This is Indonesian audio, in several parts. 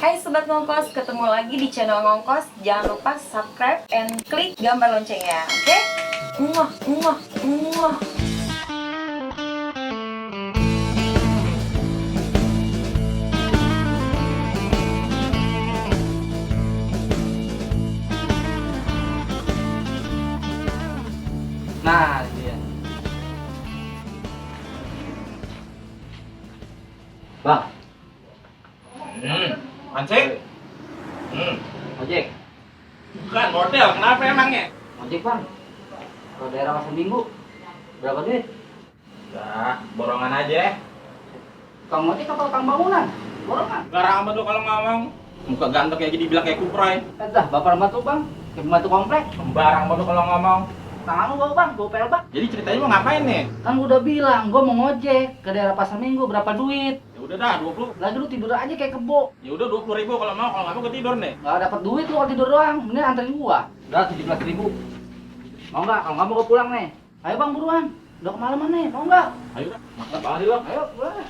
Hai Sobat Ngongkos, ketemu lagi di channel Ngongkos. Jangan lupa subscribe and klik gambar loncengnya, oke? Muah, muah, muah. Nah, ini dia. Bang. Ojek? Ojek. Bukan model, kenapa emangnya? Ojek, Bang. Ke daerah Pasar Minggu. Berapa duit? Ya, borongan aja. Kang ojek apa kang bangunan? Borongan. Garang amat lu kalau ngomong. Muka ganteng kayak gini bilang kayak kuproy. Dah, bapak pembantu, Bang. Kayak pembantu komplek. Sembarang amat lu kalau ngomong. Tangan lu bau, Bang. Bau pelbak. Jadi ceritanya mau ngapain nih? Kan gua udah bilang, gua mau ngojek ke daerah Pasar Minggu. Berapa duit? Ya udah dah, 20. Lagi lu tidur aja kayak kebo. Ya udah 20.000 kalau mau gua tidur nih. Nggak dapat duit lu kalau tidur doang. Mending anterin gua. Udah 17.000. Mau nggak? Kalau nggak mau gua pulang nih. Ayo Bang buruan. Udah kemalaman nih. Mau nggak? Ayo dah, makan banget lo. Ayo, boleh.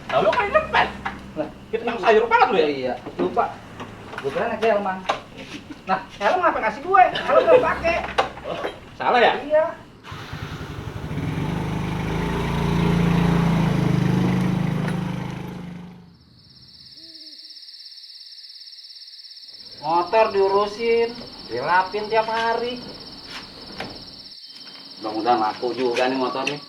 Lalu kan cepet. Lah, Kita nang sayur banget lu ya. iya, lupa. Gue kira naik helm, Bang. Nah, helm apa ngasih gue? Helm belum pakai. Oh, salah ya? Iya. Motor diurusin, dilapin tiap hari. Mudah-mudahan laku juga nih motor nih.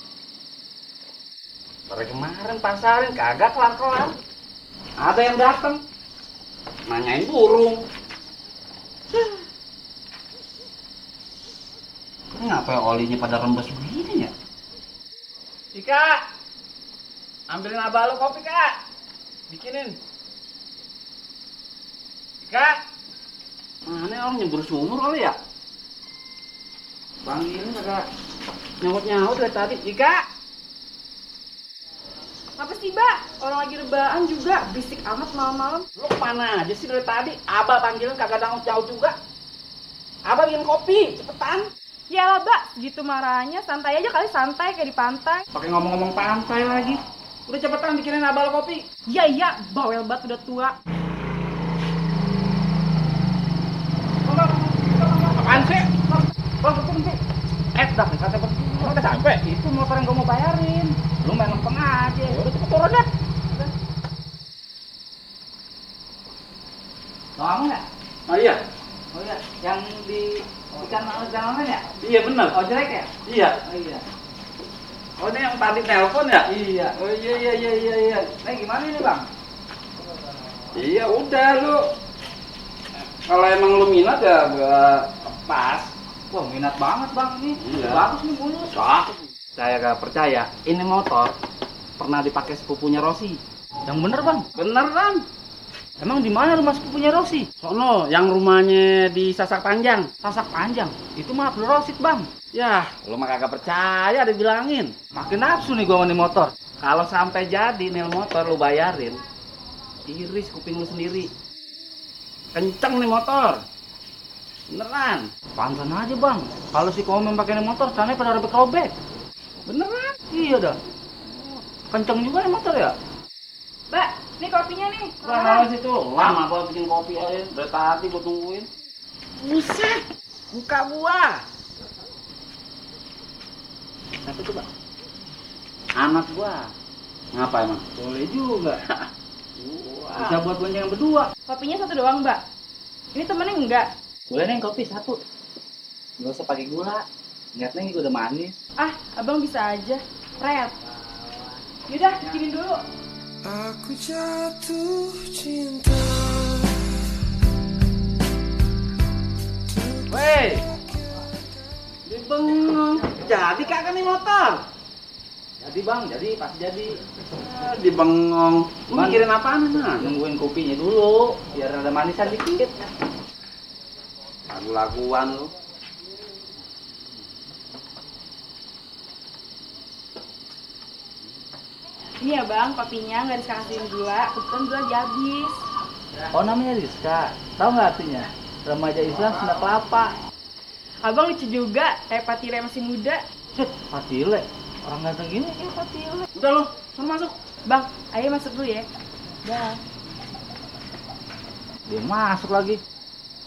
Dari kemarin pasarin kagak kelar-kelar. Ada yang datang nanyain burung. Kenapa ya olinya pada rembes begini ya? Ika, ambilin abah lo kopi, Kak. Bikinin. Ika. Mana orang nyebur sumur kali ya? Bang ini kagak nyaut-nyaut dari tadi. Ika! Apa sih, Mbak? Orang lagi rebahan juga, berisik amat malam-malam. Lu kemana aja sih dari tadi? Abah panggilin kagak nyaut-nyaut juga. Abah bikin kopi, cepetan. Yalah, Mbak, segitu marahnya, santai aja kali, santai kayak di pantai. Pakai ngomong-ngomong pantai lagi. Udah cepetan bikinin Abah lo kopi. Iya, bawel banget udah tua. Apaan sih? Bang, tunggu. Dah, kata berdua. Udah sampai. Itu motor yang gue mau bayarin. Lu main lempeng aja. Ya udah cepet turun dah. Mau kamu nggak? Oh iya. Oh iya, yang di ikan online ya? Iya benar. Oh jelek ya? Iya. Oh iya. Oh ini yang tadi telepon ya? Iya. Oh iya. Nah gimana ini bang? Iya udah lu. Kalau emang lu minat ya gua pas. Wah minat banget bang ini. Iya. Bagus nih mulus. Saya gak percaya. Ini motor pernah dipakai sepupunya Rosi. Yang bener bang? Beneran. Emang di mana rumah sepupunya Rosi? Sono yang rumahnya di Sasak Panjang. Sasak Panjang. Itu mah Abdul Rosid bang. Ya, lu mah kagak percaya dibilangin. Makin nafsu nih gua sama nih motor. Kalau sampai jadi nih motor lu bayarin, iris kuping lu sendiri. Kenceng nih motor. Beneran. Pantan aja bang. Kalau si Komen pakai nih motor, sana pada robek-robek. Beneran. Iya dah. Kenceng juga nih motor ya. Mbak, ini kopinya nih. Lama situ. Lama gua bikin kopi aja. Dari tadi gua tungguin. Buset. Muka gua. Apa coba? Anak gua. Ngapa emang? Boleh juga. Bisa buat boncengan berdua. Kopinya satu doang, Mbak. Ini temennya enggak? Boleh neng kopi satu. Nggak usah pakai gula. Lihat neng juga udah manis. Ah, abang bisa aja. Red. Yaudah, bikinin dulu. Aku jatuh cinta. Weh, dibengong. Jadi kagak nih motor? Jadi bang, jadi pasti jadi. Dibengong. Lu Bang. mikirin apaan nah? Nungguin kopinya dulu, biar ada manisan dikit. Lagu-laguan lu. Ini ya bang, kopinya nggak dikasihin gula, kebetulan gula lagi habis. Oh namanya Rizka, tahu nggak artinya? Remaja Islam Sunda Kelapa. Abang lucu juga, kayak Patire masih muda. Cet, Fatile. Orang ganteng gini kayak Fatile. Udah lo, sana masuk. Bang, ayo masuk dulu ya. Dah. Dia masuk lagi.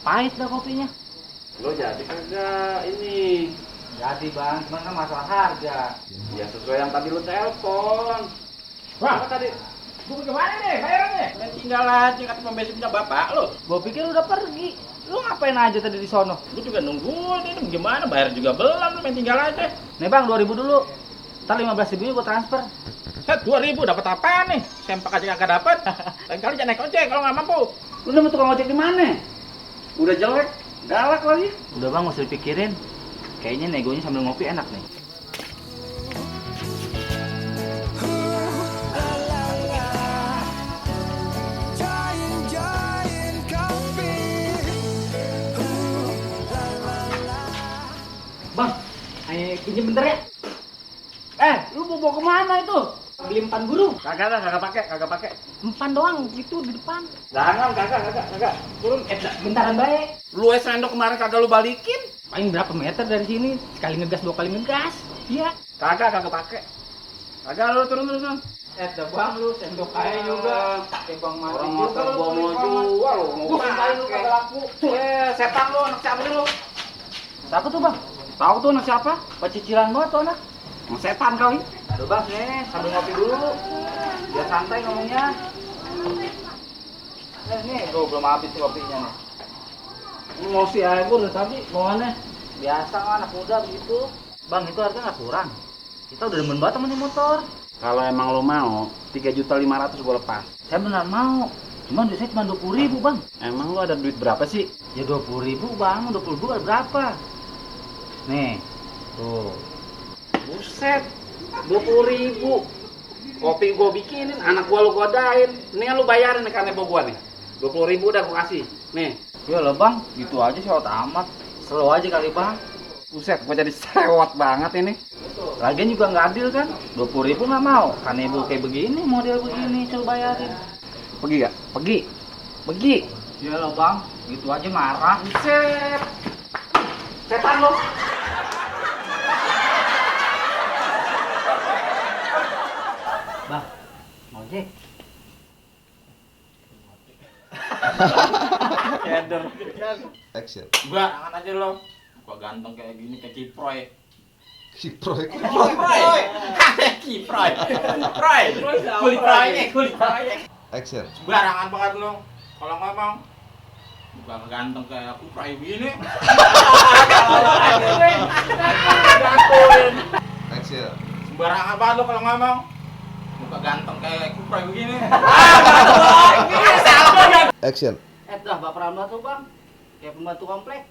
Pahit dah kopinya. Lo jadi kagak ini? Jadi bang, cuma kan masalah harga. Ya sesuai yang tadi lo telepon. Wah, Apa tadi? gua gimana nih bayarannya? Main tinggal aja kata pembesin punya bapak lo. Gua pikir udah pergi. Lu ngapain aja tadi di sono? Gue juga nungguin ini gimana bayar juga belum, lo main tinggal aja. Nih bang, 2000 dulu. Ntar 15.000 gua transfer. Set 2000 dapat apa nih? Sempak aja kagak dapat. Lain kali jangan naik ojek kalau nggak mampu. Lu nemu tukang ojek di mana? Udah jelek, galak lagi. Udah bang, mesti dipikirin. Kayaknya negonya sambil ngopi enak nih. Bang, ayo pinjam bentar ya. Lu mau bawa kemana itu? Beli empan guru. Kagak pakai. Empan doang, gitu di depan. Jangan, kagak. Turun, Bentaran baik. lu sendok kemarin kagak lu balikin. Paling berapa meter dari sini? Sekali ngegas, 2 kali ngegas. Iya. Kagak pakai. Kagak lu turun. Dah bang, lu sendok aja juga. Bang mati Orang juga motor lu, gua mau bang. jual lu, mau Gua ngapain lu pakai. kagak laku? Setan lu, anak siapa lu? Siapa tuh bang? Tahu tuh anak siapa? Pecicilan banget tuh anak. Mau setan kali. Aduh bang, nih sambil ngopi dulu. Biar santai ngomongnya. Nih, gua belum habis kopinya nih. Emosi aja gua udah tadi, bawaannya. Biasa kan anak muda begitu. Bang, itu harga nggak kurang. Kita udah demen banget sama nih motor. Kalau emang lu mau, 3.500.000 gua lepas. Saya benar mau. Cuman duit saya cuma 20.000 bang. Emang lu ada duit berapa sih? Ya 20.000 bang, 20.000 berapa? Nih, tuh. Buset, 20.000. Kopi gua bikinin, anak gua lu godain. Mendingan lu bayarin nih karena gua nih. 20.000 udah gua kasih. Nih, Ya lah bang, gitu aja sewot amat. Slow aja kali bang. buset, gua jadi sewot banget ini. Lagian juga nggak adil kan? 20.000 nggak mau. Kan ibu kayak begini, model begini, coba bayarin. Pergi gak? Pergi. Ya lah bang, gitu aja marah. Buset. Setan lu. Bang, ngojek. Keder. Action. Gua angan aja lo. Gua ganteng kayak gini kayak Kiproy. Kiproy. Kiproy. Kulit proyek. Action. Barangan banget lo. Kalau ngomong bukan ganteng kayak aku Kiproy begini. Action. Sembarangan banget lo kalau ngomong. Muka ganteng kayak Kiproy begini. Action. Dah baperan banget tuh bang. Kayak pembantu komplek.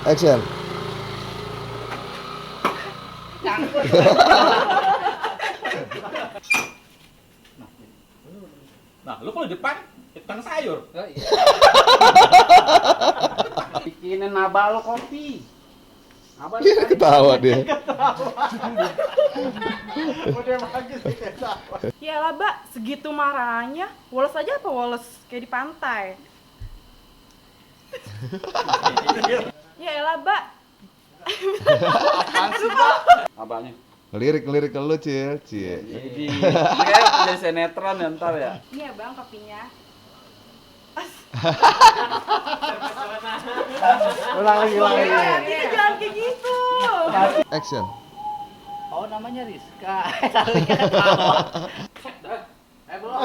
Action. Nah, lu kalau depan sayur. Bikinin abah lo kopi. Abah Dia ketawa dia. Ya lah, Mbak, segitu marahnya. Woles aja apa woles? Kayak di pantai. Ya elah, Mbak. abahnya. Lirik ke lu, Cil. Cie. Jadi kayak jadi sinetron ya ntar ya. Ini ya, Bang, kopinya. Ulang lagi. Kita jangan kayak gitu. Action. Oh namanya Rizka. Salahnya ketawa. Belum.